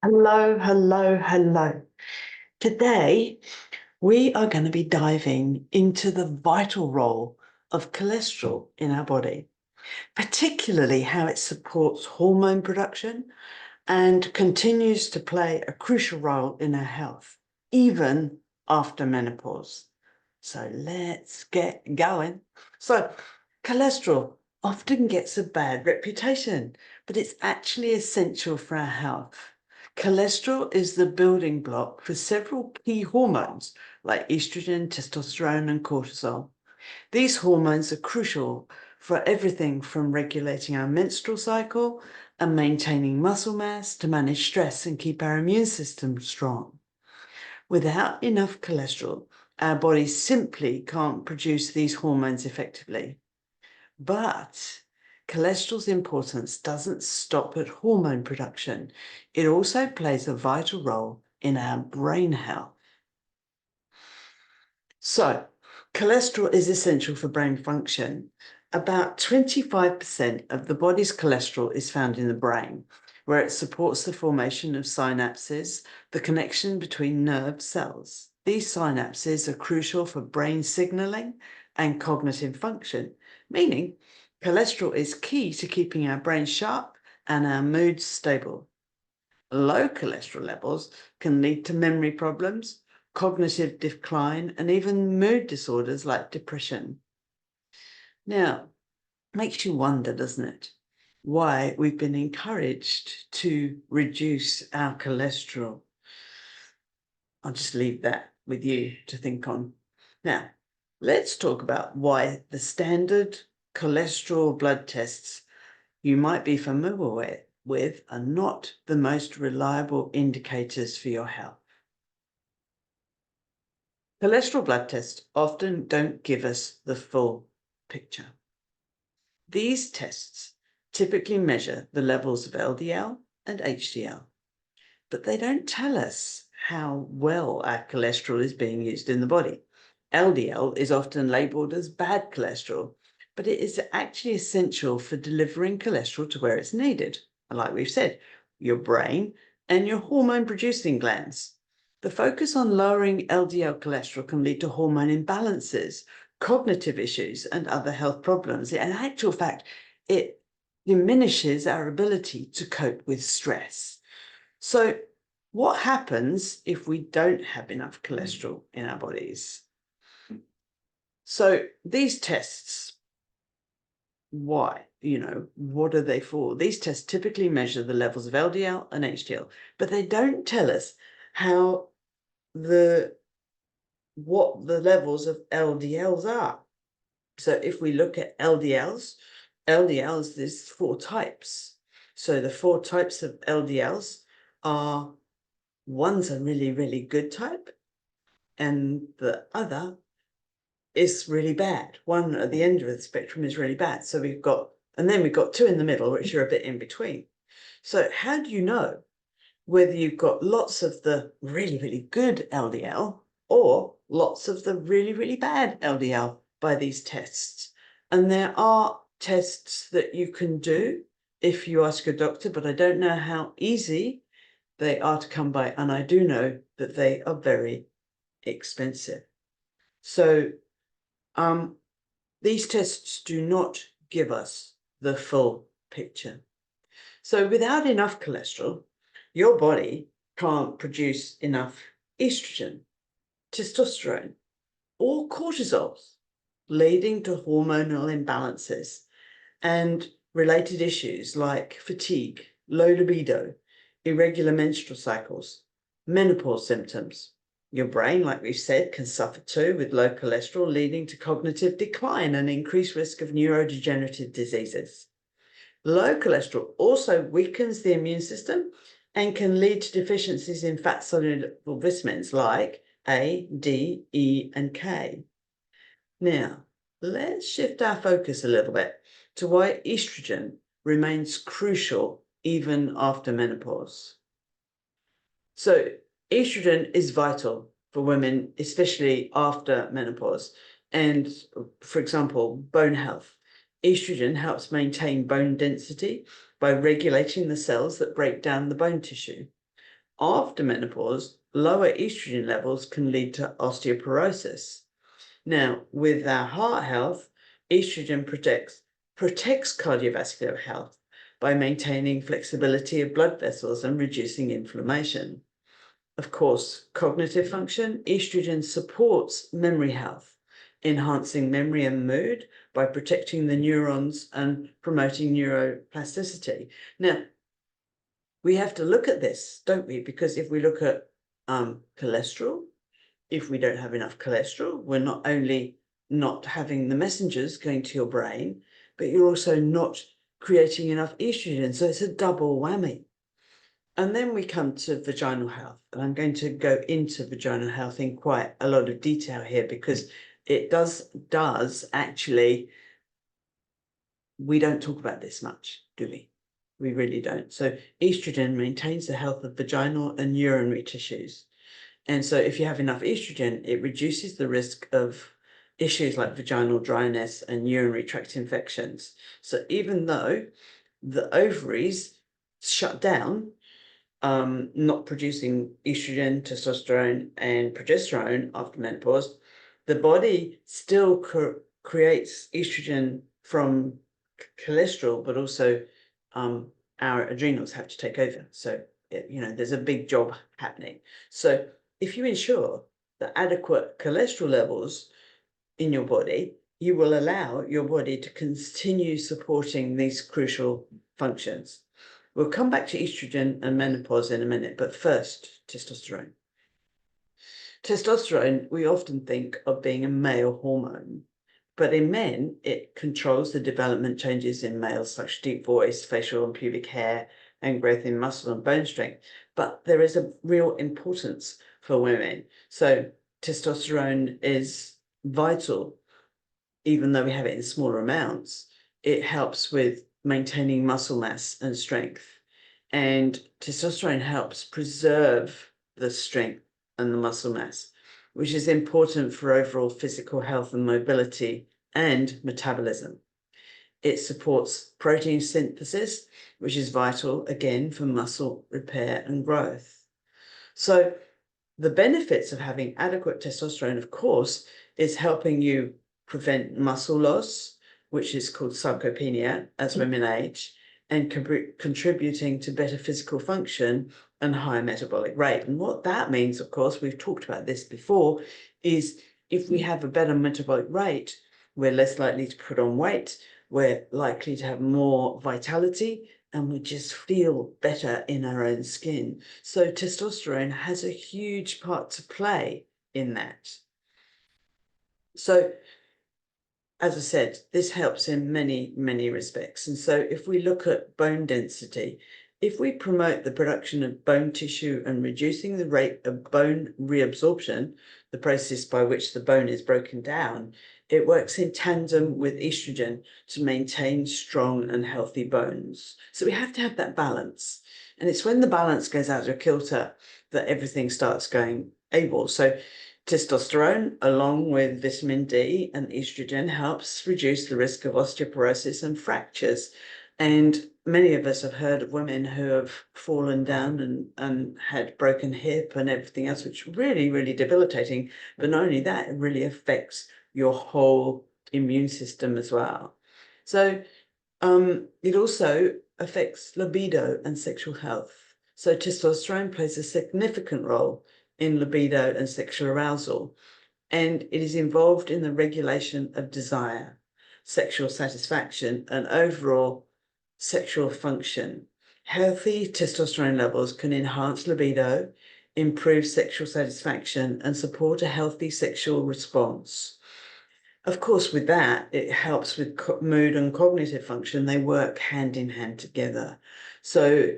Hello, hello, hello. Today, we are going to be diving into the vital role of cholesterol in our body, particularly how it supports hormone production and continues to play a crucial role in our health, even after menopause. So let's get going. So, cholesterol often gets a bad reputation, but it's actually essential for our health. Cholesterol is the building block for several key hormones like estrogen, testosterone, and cortisol. These hormones are crucial for everything from regulating our menstrual cycle and maintaining muscle mass to manage stress and keep our immune system strong. Without enough cholesterol, our body simply can't produce these hormones effectively. But cholesterol's importance doesn't stop at hormone production. It also plays a vital role in our brain health. So, cholesterol is essential for brain function. About 25% of the body's cholesterol is found in the brain, where it supports the formation of synapses, the connection between nerve cells. These synapses are crucial for brain signaling and cognitive function, meaning cholesterol is key to keeping our brain sharp and our moods stable. Low cholesterol levels can lead to memory problems, cognitive decline, and even mood disorders like depression. Now, makes you wonder, doesn't it, why we've been encouraged to reduce our cholesterol? I'll just leave that with you to think on. Now, let's talk about why the standard cholesterol blood tests you might be familiar with are not the most reliable indicators for your health. Cholesterol blood tests often don't give us the full picture. These tests typically measure the levels of LDL and HDL, but they don't tell us how well our cholesterol is being used in the body. LDL is often labeled as bad cholesterol, but it is actually essential for delivering cholesterol to where it's needed. And like we've said, your brain and your hormone producing glands. The focus on lowering LDL cholesterol can lead to hormone imbalances, cognitive issues, and other health problems. In actual fact, it diminishes our ability to cope with stress. So, what happens if we don't have enough cholesterol in our bodies? So, these tests, why? What are they for? These tests typically measure the levels of LDL and HDL, but they don't tell us how what the levels of LDLs are. So if we look at LDLs, there's four types. So the four types of LDLs are, one's a really, really good type, and the other is really bad. One at the end of the spectrum is really bad. So and then we've got two in the middle, which are a bit in between. So how do you know whether you've got lots of the really, really good LDL or lots of the really, really bad LDL by these tests? And there are tests that you can do if you ask your doctor, but I don't know how easy they are to come by. And I do know that they are very expensive. So these tests do not give us the full picture. So without enough cholesterol, your body can't produce enough estrogen, testosterone, or cortisol, leading to hormonal imbalances and related issues like fatigue, low libido, irregular menstrual cycles, menopause symptoms. Your brain, like we've said, can suffer too with low cholesterol, leading to cognitive decline and increased risk of neurodegenerative diseases. Low cholesterol also weakens the immune system and can lead to deficiencies in fat-soluble vitamins like A, D, E, and K. Now, let's shift our focus a little bit to why estrogen remains crucial even after menopause. So, estrogen is vital for women, especially after menopause. And, for example, bone health. Estrogen helps maintain bone density by regulating the cells that break down the bone tissue. After menopause, lower estrogen levels can lead to osteoporosis. Now, with our heart health, estrogen protects cardiovascular health by maintaining flexibility of blood vessels and reducing inflammation. Of course, cognitive function, estrogen supports memory health, enhancing memory and mood by protecting the neurons and promoting neuroplasticity. Now, we have to look at this, don't we? Because if we look at cholesterol, if we don't have enough cholesterol, we're not only not having the messengers going to your brain, but you're also not creating enough estrogen. So it's a double whammy. And then we come to vaginal health. And I'm going to go into vaginal health in quite a lot of detail here because it does actually, we don't talk about this much, do we? We really don't. So estrogen maintains the health of vaginal and urinary tissues. And so if you have enough estrogen, it reduces the risk of issues like vaginal dryness and urinary tract infections. So even though the ovaries shut down, not producing estrogen, testosterone, and progesterone after menopause, the body still creates estrogen from cholesterol, but also our adrenals have to take over. So, there's a big job happening. So if you ensure the adequate cholesterol levels in your body, you will allow your body to continue supporting these crucial functions. We'll come back to estrogen and menopause in a minute, but first, testosterone. Testosterone, we often think of being a male hormone, but in men, it controls the development changes in males, such as deep voice, facial and pubic hair, and growth in muscle and bone strength. But there is a real importance for women. So testosterone is vital, even though we have it in smaller amounts. It helps with maintaining muscle mass and strength. And testosterone helps preserve the strength and the muscle mass, which is important for overall physical health and mobility and metabolism. It supports protein synthesis, which is vital, again, for muscle repair and growth. So the benefits of having adequate testosterone, of course, is helping you prevent muscle loss, which is called sarcopenia as women age, and contributing to better physical function and higher metabolic rate. And what that means, of course, we've talked about this before, is if we have a better metabolic rate, we're less likely to put on weight, we're likely to have more vitality, and we just feel better in our own skin. So testosterone has a huge part to play in that. So, as I said, this helps in many, many respects. And so if we look at bone density, if we promote the production of bone tissue and reducing the rate of bone reabsorption, the process by which the bone is broken down, it works in tandem with estrogen to maintain strong and healthy bones. So we have to have that balance. And it's when the balance goes out of kilter that everything starts going AWOL. So testosterone, along with vitamin D and estrogen, helps reduce the risk of osteoporosis and fractures. And many of us have heard of women who have fallen down and had broken hip and everything else, which is really, really debilitating. But not only that, it really affects your whole immune system as well. So it also affects libido and sexual health. So testosterone plays a significant role in libido and sexual arousal, and it is involved in the regulation of desire, sexual satisfaction, and overall sexual function. Healthy testosterone levels can enhance libido, improve sexual satisfaction, and support a healthy sexual response. Of course, with that, it helps with mood and cognitive function. They work hand in hand together. So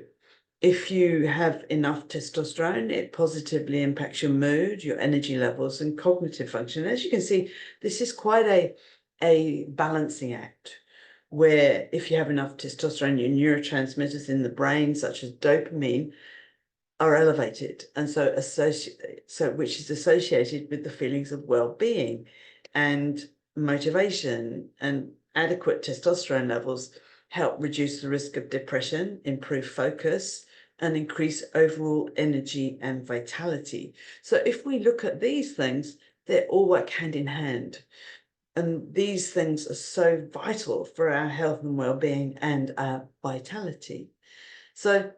if you have enough testosterone, it positively impacts your mood, your energy levels, and cognitive function. As you can see, this is quite a balancing act, where if you have enough testosterone, your neurotransmitters in the brain, such as dopamine, are elevated, and so which is associated with the feelings of well-being and motivation. And adequate testosterone levels help reduce the risk of depression, improve focus, and increase overall energy and vitality. So if we look at these things, they all work hand in hand. And these things are so vital for our health and well-being and our vitality. So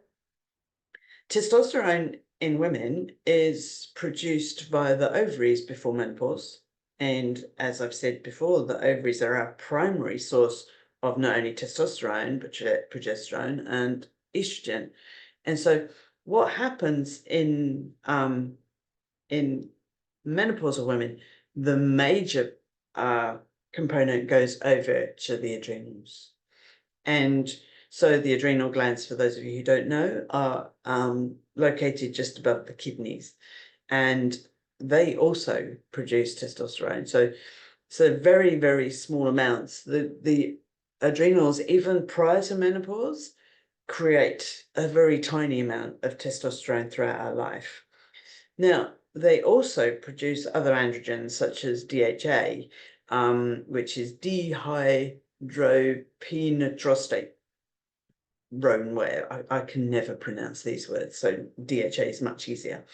testosterone in women is produced via the ovaries before menopause. And as I've said before, the ovaries are our primary source of not only testosterone, but progesterone and estrogen. And so what happens in menopausal women, the major component goes over to the adrenals. And so the adrenal glands, for those of you who don't know, are located just above the kidneys, and they also produce testosterone. So very, very small amounts. The adrenals, even prior to menopause, create a very tiny amount of testosterone throughout our life. Now, they also produce other androgens such as DHA, which is dihydropynitrostate. Where I can never pronounce these words, so DHA is much easier,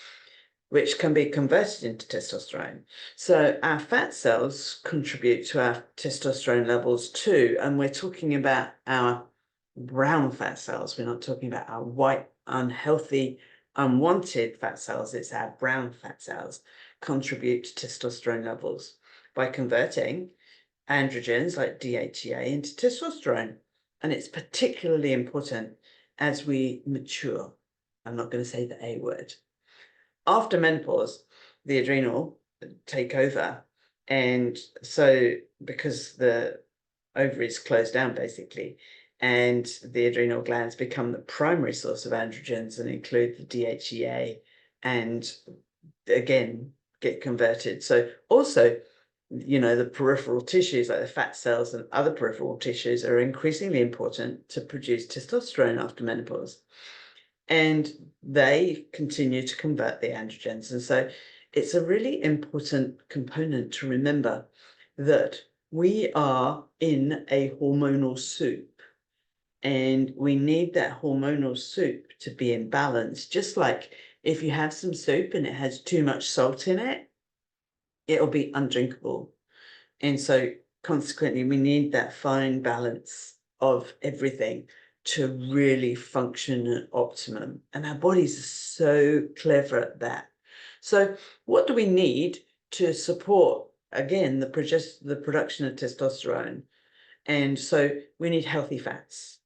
which can be converted into testosterone. So our fat cells contribute to our testosterone levels too, and we're talking about our brown fat cells. We're not talking about our white, unhealthy, unwanted fat cells. It's our brown fat cells contribute to testosterone levels by converting androgens like DHEA into testosterone. And it's particularly important as we mature. I'm not going to say the A word. After menopause, the adrenal take over. And so because the ovaries close down basically, and the adrenal glands become the primary source of androgens and include the DHEA and again get converted. So also, the peripheral tissues like the fat cells and other peripheral tissues are increasingly important to produce testosterone after menopause. And they continue to convert the androgens. And so it's a really important component to remember that we are in a hormonal soup, and we need that hormonal soup to be in balance. Just like if you have some soup and it has too much salt in it, it'll be undrinkable. And so consequently, we need that fine balance of everything to really function at optimum. And our bodies are so clever at that. So what do we need to support, again, the production of testosterone? And so we need healthy fats.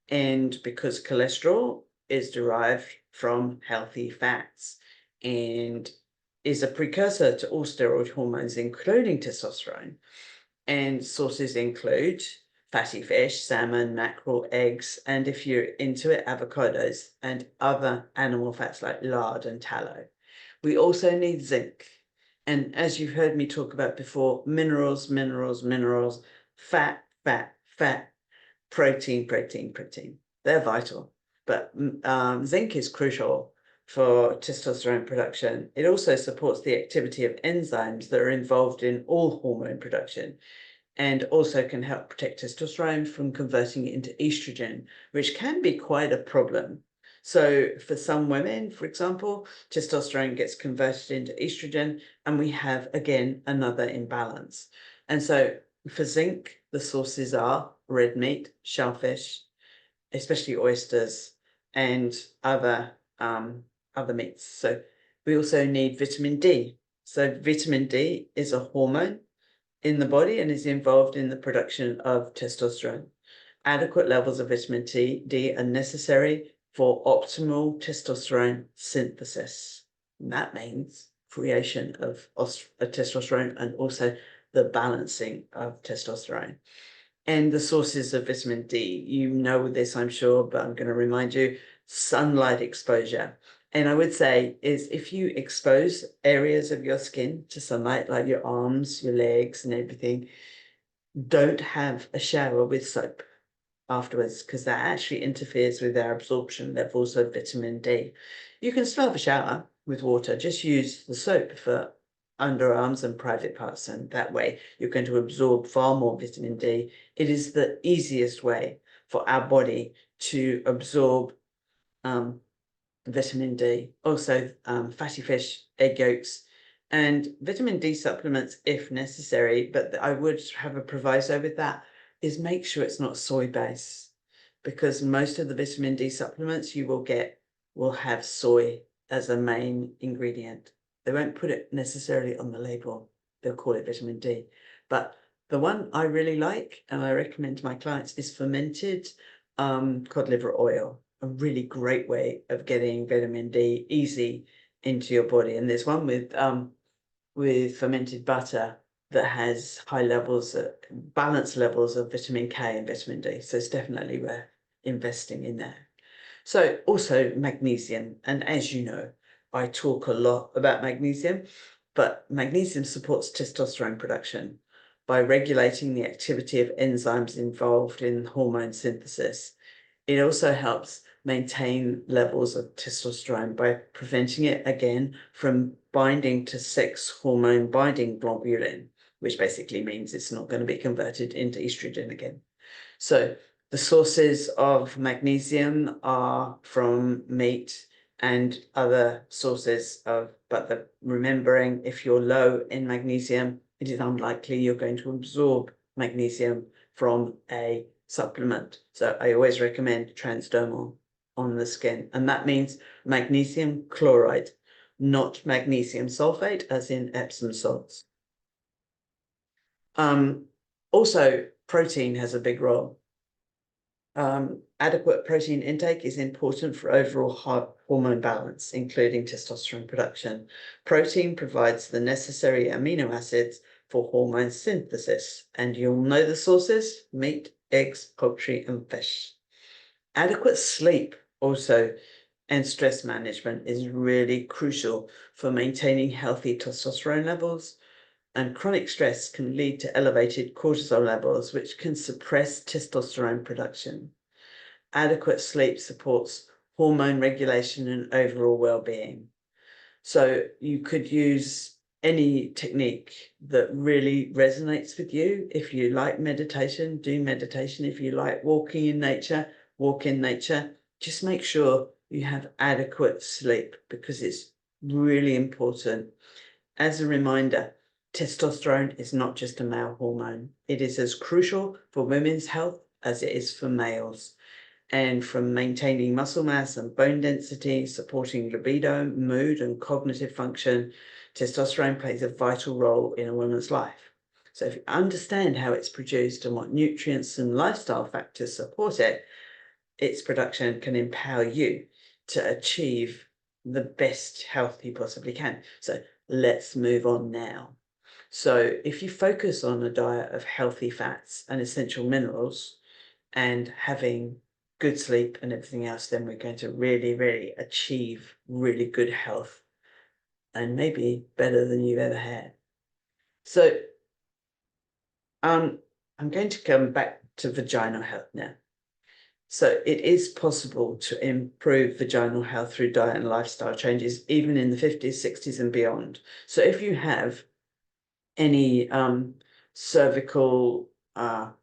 And because cholesterol is derived from healthy fats and is a precursor to all steroid hormones, including testosterone. And sources include fatty fish, salmon, mackerel, eggs, and if you're into it, avocados and other animal fats like lard and tallow. We also need zinc. And as you've heard me talk about before, minerals, minerals, minerals, fat, fat, fat, protein, protein, protein. They're vital. But zinc is crucial for testosterone production. It also supports the activity of enzymes that are involved in all hormone production, and also can help protect testosterone from converting it into estrogen, which can be quite a problem. So for some women, for example, testosterone gets converted into estrogen, and we have, again, another imbalance. And so for zinc, the sources are red meat, shellfish, especially oysters, and other meats. So we also need vitamin D. So vitamin D is a hormone in the body and is involved in the production of testosterone. Adequate levels of vitamin D are necessary for optimal testosterone synthesis. And that means creation of testosterone and also the balancing of testosterone. And the sources of vitamin D, you know this, I'm sure, but I'm going to remind you, sunlight exposure. And I would say is if you expose areas of your skin to sunlight, like your arms, your legs and everything, don't have a shower with soap afterwards, because that actually interferes with our absorption levels of vitamin D. You can still have a shower with water, just use the soap for underarms and private parts, and that way you're going to absorb far more vitamin D. It is the easiest way for our body to absorb vitamin D, also fatty fish, egg yolks, and vitamin D supplements if necessary. But I would have a proviso with that, is make sure it's not soy based, because most of the vitamin D supplements you will get will have soy as a main ingredient. They won't put it necessarily on the label. They'll call it vitamin D. But the one I really like and I recommend to my clients is fermented cod liver oil. A really great way of getting vitamin D easy into your body. And there's one with fermented butter that has high levels, balanced levels of vitamin K and vitamin D. So it's definitely worth investing in there. So also magnesium. And as you know, I talk a lot about magnesium, but magnesium supports testosterone production by regulating the activity of enzymes involved in hormone synthesis. It also helps maintain levels of testosterone by preventing it, again, from binding to sex hormone binding globulin, which basically means it's not going to be converted into estrogen again. So the sources of magnesium are from meat and other sources of, but remembering, if you're low in magnesium, it is unlikely you're going to absorb magnesium from a supplement. So I always recommend transdermal on the skin. And that means magnesium chloride, not magnesium sulfate, as in Epsom salts. Also, protein has a big role. Adequate protein intake is important for overall hormone balance, including testosterone production. Protein provides the necessary amino acids for hormone synthesis, and you'll know the sources: meat, eggs, poultry, and fish. Adequate sleep also and stress management is really crucial for maintaining healthy testosterone levels. And chronic stress can lead to elevated cortisol levels, which can suppress testosterone production. Adequate sleep supports hormone regulation and overall well-being. So you could use any technique that really resonates with you. If you like meditation, do meditation. If you like walking in nature, walk in nature. Just make sure you have adequate sleep, because it's really important. As a reminder, testosterone is not just a male hormone. It is as crucial for women's health as it is for males. And from maintaining muscle mass and bone density, supporting libido, mood, and cognitive function, testosterone plays a vital role in a woman's life. So if you understand how it's produced and what nutrients and lifestyle factors support it, its production can empower you to achieve the best health you possibly can. So let's move on now. So if you focus on a diet of healthy fats and essential minerals and having good sleep and everything else, then we're going to really, really achieve really good health, and maybe better than you've ever had. So I'm going to come back to vaginal health now. So it is possible to improve vaginal health through diet and lifestyle changes, even in the 50s, 60s, and beyond. So if you have any cervical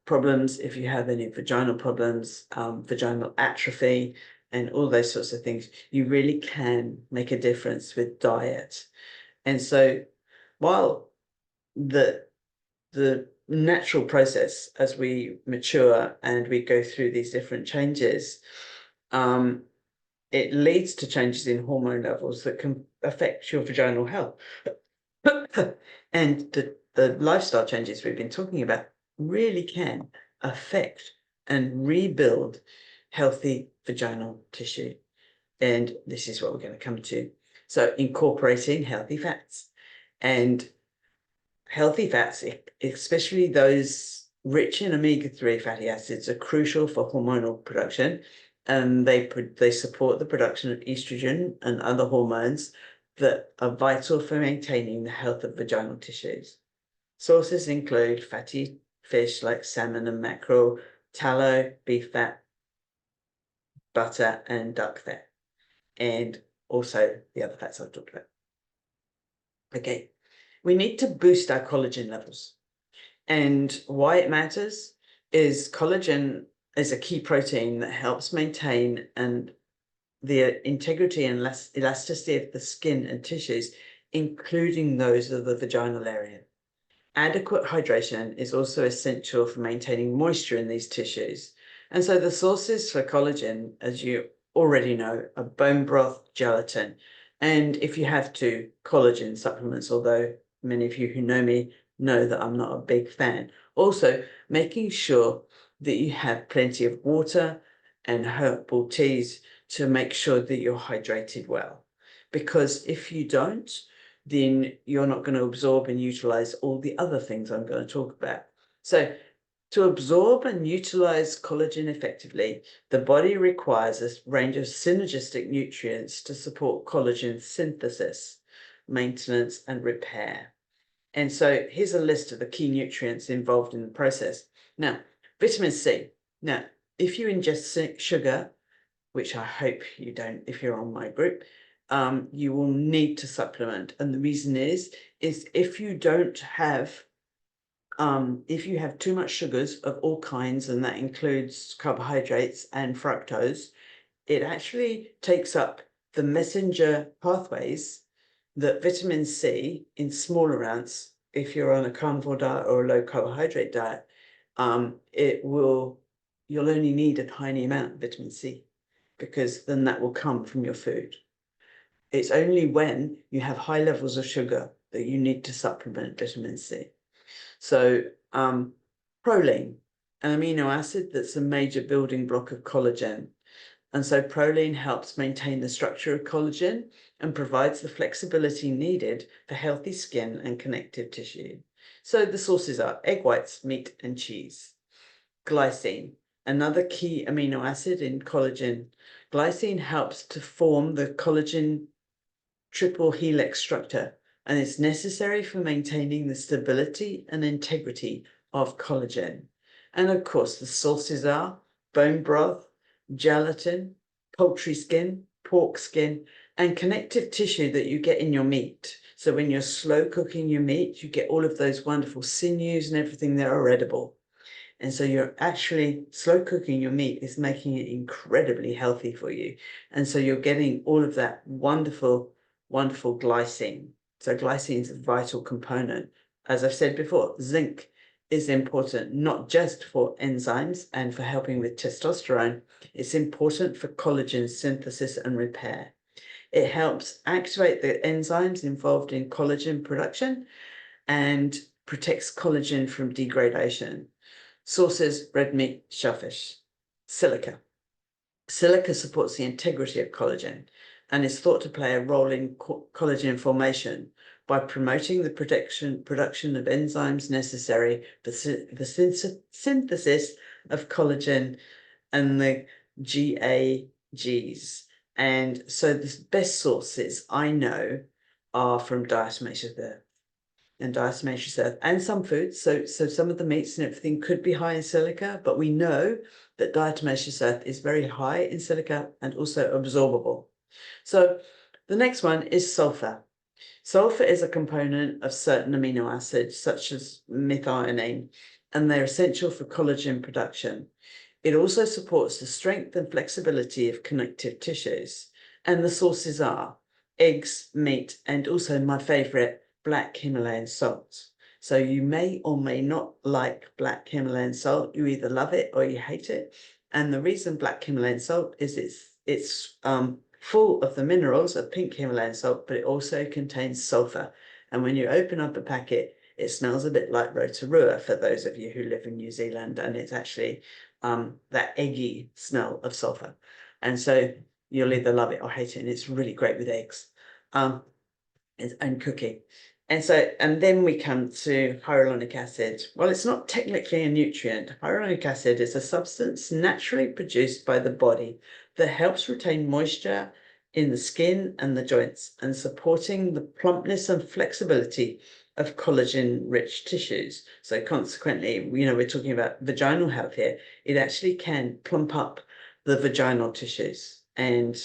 problems, if you have any vaginal problems, vaginal atrophy, and all those sorts of things, you really can make a difference with diet. And so while the natural process as we mature and we go through these different changes, it leads to changes in hormone levels that can affect your vaginal health. And the lifestyle changes we've been talking about really can affect and rebuild healthy vaginal tissue. And this is what we're going to come to. So incorporating healthy fats. And healthy fats, especially those rich in omega-3 fatty acids, are crucial for hormonal production, and they support the production of estrogen and other hormones that are vital for maintaining the health of vaginal tissues. Sources include fatty fish like salmon and mackerel, tallow, beef fat, butter, and duck fat, and also the other fats I've talked about. Okay, we need to boost our collagen levels. And why it matters is collagen is a key protein that helps maintain and the integrity and elasticity of the skin and tissues, including those of the vaginal area. Adequate hydration is also essential for maintaining moisture in these tissues. And so the sources for collagen, as you already know, are bone broth, gelatin, and if you have to, collagen supplements, although many of you who know me know that I'm not a big fan. Also, making sure that you have plenty of water and herbal teas to make sure that you're hydrated well. Because if you don't, then you're not going to absorb and utilize all the other things I'm going to talk about. So to absorb and utilize collagen effectively, the body requires a range of synergistic nutrients to support collagen synthesis, maintenance, and repair. And so here's a list of the key nutrients involved in the process. Now, vitamin C. Now, if you ingest sugar, which I hope you don't if you're on my group, you will need to supplement. And the reason is if you don't have, if you have too much sugars of all kinds, and that includes carbohydrates and fructose, it actually takes up the messenger pathways that vitamin C in small amounts, if you're on a carnivore diet or a low carbohydrate diet, you'll only need a tiny amount of vitamin C, because then that will come from your food. It's only when you have high levels of sugar that you need to supplement vitamin C. So proline, an amino acid that's a major building block of collagen. And so proline helps maintain the structure of collagen and provides the flexibility needed for healthy skin and connective tissue. So the sources are egg whites, meat, and cheese. Glycine, another key amino acid in collagen. Glycine helps to form the collagen triple helix structure, and it's necessary for maintaining the stability and integrity of collagen. And of course, the sources are bone broth, gelatin, poultry skin, pork skin, and connective tissue that you get in your meat. So when you're slow cooking your meat, you get all of those wonderful sinews and everything that are edible. And so you're actually slow cooking your meat is making it incredibly healthy for you. And so you're getting all of that wonderful, wonderful glycine. So glycine is a vital component. As I've said before, zinc is important, not just for enzymes and for helping with testosterone. It's important for collagen synthesis and repair. It helps activate the enzymes involved in collagen production and protects collagen from degradation. Sources: red meat, shellfish. Silica. Silica supports the integrity of collagen and is thought to play a role in collagen formation by promoting the production of enzymes necessary for the synthesis of collagen and the GAGs. And so the best sources I know are from diatomaceous earth and diatomaceous earth and some foods. So some of the meats and everything could be high in silica, but we know that diatomaceous earth is very high in silica and also absorbable. So the next one is sulfur. Sulfur is a component of certain amino acids, such as methionine, and they're essential for collagen production. It also supports the strength and flexibility of connective tissues. And the sources are eggs, meat, and also my favorite, black Himalayan salt. So you may or may not like black Himalayan salt. You either love it or you hate it. And the reason black Himalayan salt is it's full of the minerals of pink Himalayan salt, but it also contains sulfur. And when you open up a packet, it smells a bit like Rotorua for those of you who live in New Zealand, and it's actually that eggy smell of sulfur. And so you'll either love it or hate it, and it's really great with eggs and cooking. And then we come to hyaluronic acid. Well, it's not technically a nutrient. Hyaluronic acid is a substance naturally produced by the body that helps retain moisture in the skin and the joints and supporting the plumpness and flexibility of collagen-rich tissues. So consequently, we're talking about vaginal health here. It actually can plump up the vaginal tissues. And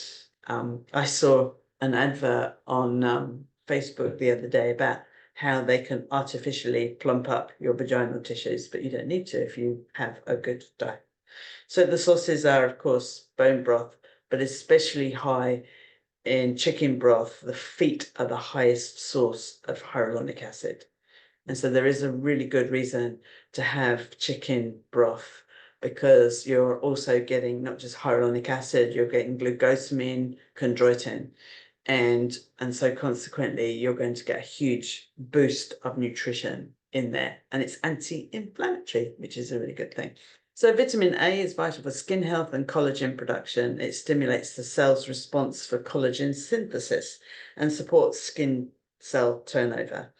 I saw an advert on Facebook the other day about how they can artificially plump up your vaginal tissues, but you don't need to if you have a good diet. So the sources are, of course, bone broth, but especially high in chicken broth. The feet are the highest source of hyaluronic acid. And so there is a really good reason to have chicken broth, because you're also getting not just hyaluronic acid, you're getting glucosamine, chondroitin, and so consequently you're going to get a huge boost of nutrition in there, and it's anti-inflammatory, which is a really good thing. So vitamin A is vital for skin health and collagen production. It stimulates the cell's response for collagen synthesis and supports skin cell turnover,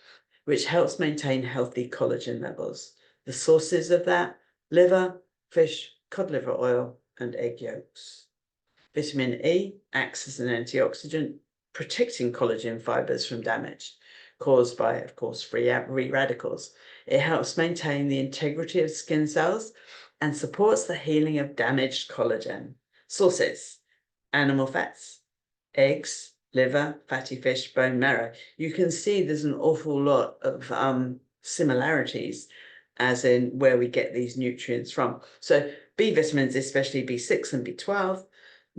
which helps maintain healthy collagen levels. The sources of that: liver, fish, cod liver oil, and egg yolks. Vitamin E acts as an antioxidant, protecting collagen fibers from damage caused by, of course, free radicals. It helps maintain the integrity of skin cells and supports the healing of damaged collagen. Sources: animal fats, eggs, liver, fatty fish, bone marrow. You can see there's an awful lot of similarities as in where we get these nutrients from. So B vitamins, especially B6 and B12,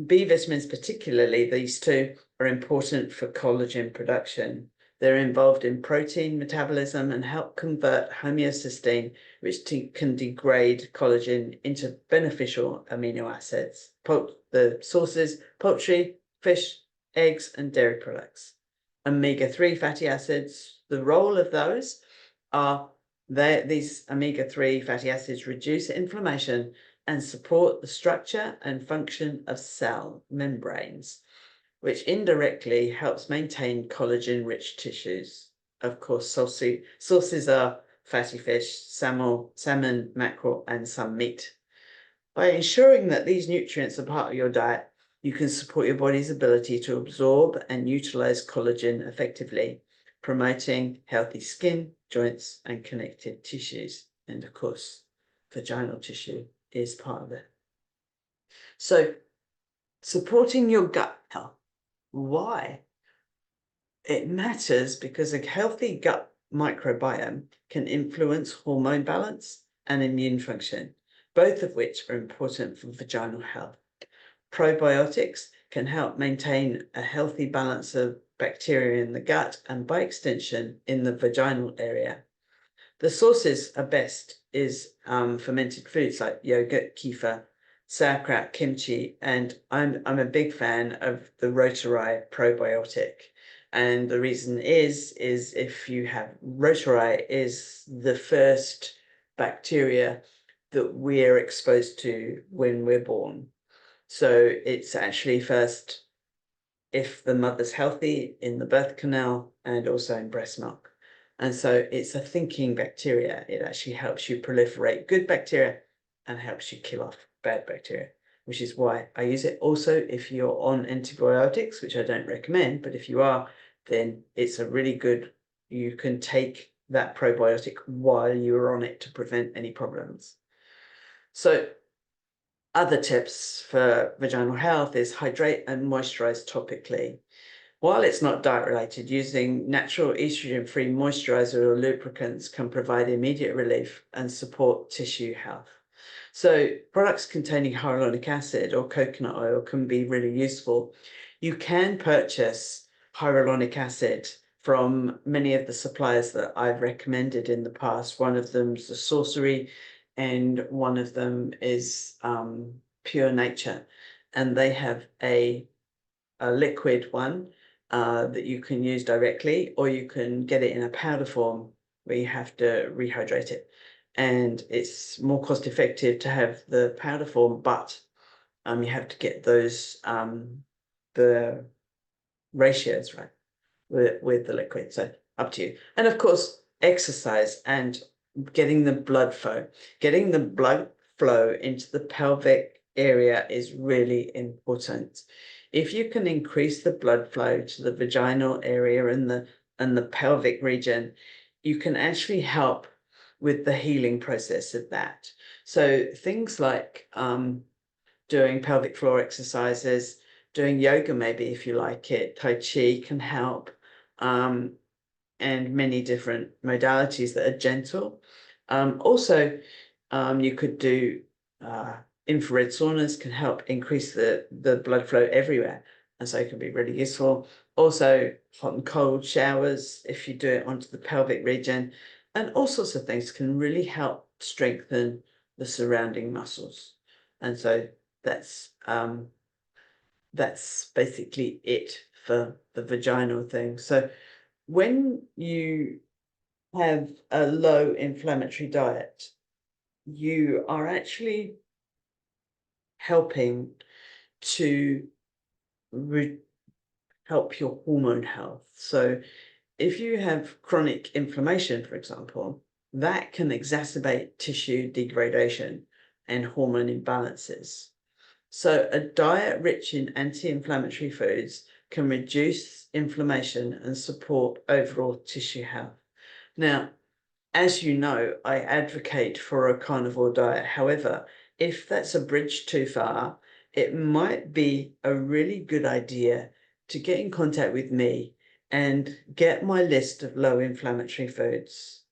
B vitamins particularly, these two, are important for collagen production. They're involved in protein metabolism and help convert homeocysteine, which can degrade collagen, into beneficial amino acids. The sources: poultry, fish, eggs, and dairy products. Omega-3 fatty acids, the role of those are these omega-3 fatty acids reduce inflammation and support the structure and function of cell membranes, which indirectly helps maintain collagen-rich tissues. Of course, sources are fatty fish, salmon, mackerel, and some meat. By ensuring that these nutrients are part of your diet, you can support your body's ability to absorb and utilize collagen effectively, promoting healthy skin, joints, and connective tissues. And of course, vaginal tissue is part of it. So, supporting your gut health. Why? It matters because a healthy gut microbiome can influence hormone balance and immune function, both of which are important for vaginal health. Probiotics can help maintain a healthy balance of bacteria in the gut and, by extension, in the vaginal area. The sources are best is fermented foods like yogurt, kefir, sauerkraut, kimchi, and I'm a big fan of the Rotari probiotic. And the reason is if you have Rotari is the first bacteria that we're exposed to when we're born. So it's actually first if the mother's healthy in the birth canal and also in breast milk. And so it's a thinking bacteria. It actually helps you proliferate good bacteria and helps you kill off bad bacteria, which is why I use it. Also, if you're on antibiotics, which I don't recommend, but if you are, then it's a really good, you can take that probiotic while you're on it to prevent any problems. So other tips for vaginal health is hydrate and moisturize topically. While it's not diet related, using natural estrogen-free moisturizer or lubricants can provide immediate relief and support tissue health. So products containing hyaluronic acid or coconut oil can be really useful. You can purchase hyaluronic acid from many of the suppliers that I've recommended in the past. One of them's the Sorcery, and one of them is Pure Nature, and they have a liquid one that you can use directly, or you can get it in a powder form where you have to rehydrate it. And it's more cost effective to have the powder form, but you have to get those the ratios right with the liquid. So up to you. And of course, exercise and getting the blood flow. Getting the blood flow into the pelvic area is really important. If you can increase the blood flow to the vaginal area and the pelvic region, you can actually help with the healing process of that. So things like doing pelvic floor exercises, doing yoga maybe if you like it, Tai Chi can help, and many different modalities that are gentle. Also, you could do infrared saunas can help increase the blood flow everywhere, and so it can be really useful. Also, hot and cold showers, if you do it onto the pelvic region, and all sorts of things can really help strengthen the surrounding muscles. And so that's basically it for the vaginal thing. So when you have a low inflammatory diet, you are actually helping to help your hormone health. So if you have chronic inflammation, for example, that can exacerbate tissue degradation and hormone imbalances. So a diet rich in anti-inflammatory foods can reduce inflammation and support overall tissue health. Now, as you know, I advocate for a carnivore diet. However, if that's a bridge too far, it might be a really good idea to get in contact with me and get my list of low inflammatory foods.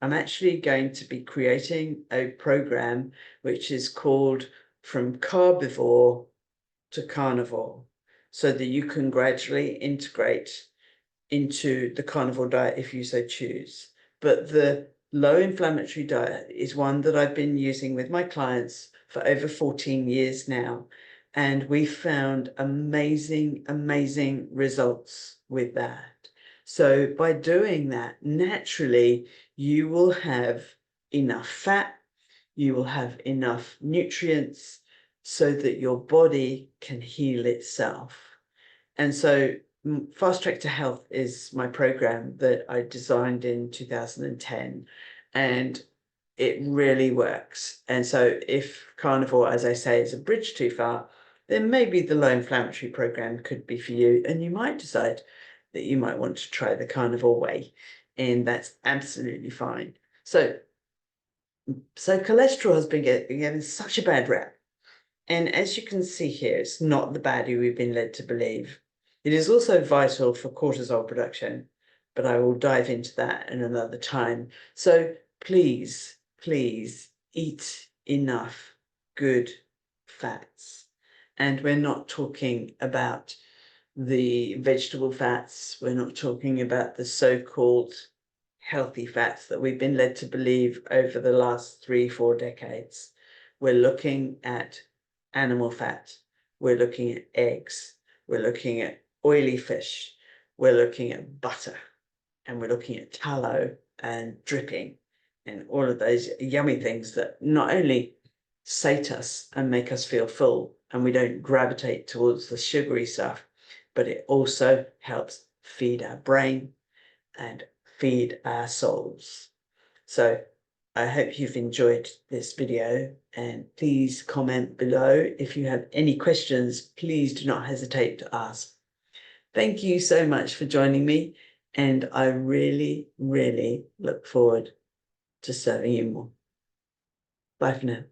I'm actually going to be creating a program which is called From Carbivore to Carnivore, so that you can gradually integrate into the carnivore diet if you so choose. But the low inflammatory diet is one that I've been using with my clients for over 14 years now. And we found amazing, amazing results with that. So by doing that, naturally, you will have enough fat, you will have enough nutrients so that your body can heal itself. And so Fast Track to Health is my program that I designed in 2010, and it really works. And so if carnivore, as I say, is a bridge too far, then maybe the low inflammatory program could be for you, and you might decide that you might want to try the carnivore way, and that's absolutely fine. So cholesterol has been getting such a bad rap. And as you can see here, it's not the baddie we've been led to believe. It is also vital for cortisol production, but I will dive into that in another time. So please, please eat enough good fats. And we're not talking about the vegetable fats. We're not talking about the so-called healthy fats that we've been led to believe over the last 3-4 decades. We're looking at animal fat. We're looking at eggs. We're looking at oily fish. We're looking at butter. And we're looking at tallow and dripping and all of those yummy things that not only sate us and make us feel full and we don't gravitate towards the sugary stuff, but it also helps feed our brain and feed our souls. So I hope you've enjoyed this video, and please comment below. If you have any questions, please do not hesitate to ask. Thank you so much for joining me, and I really, really look forward to serving you more. Bye for now.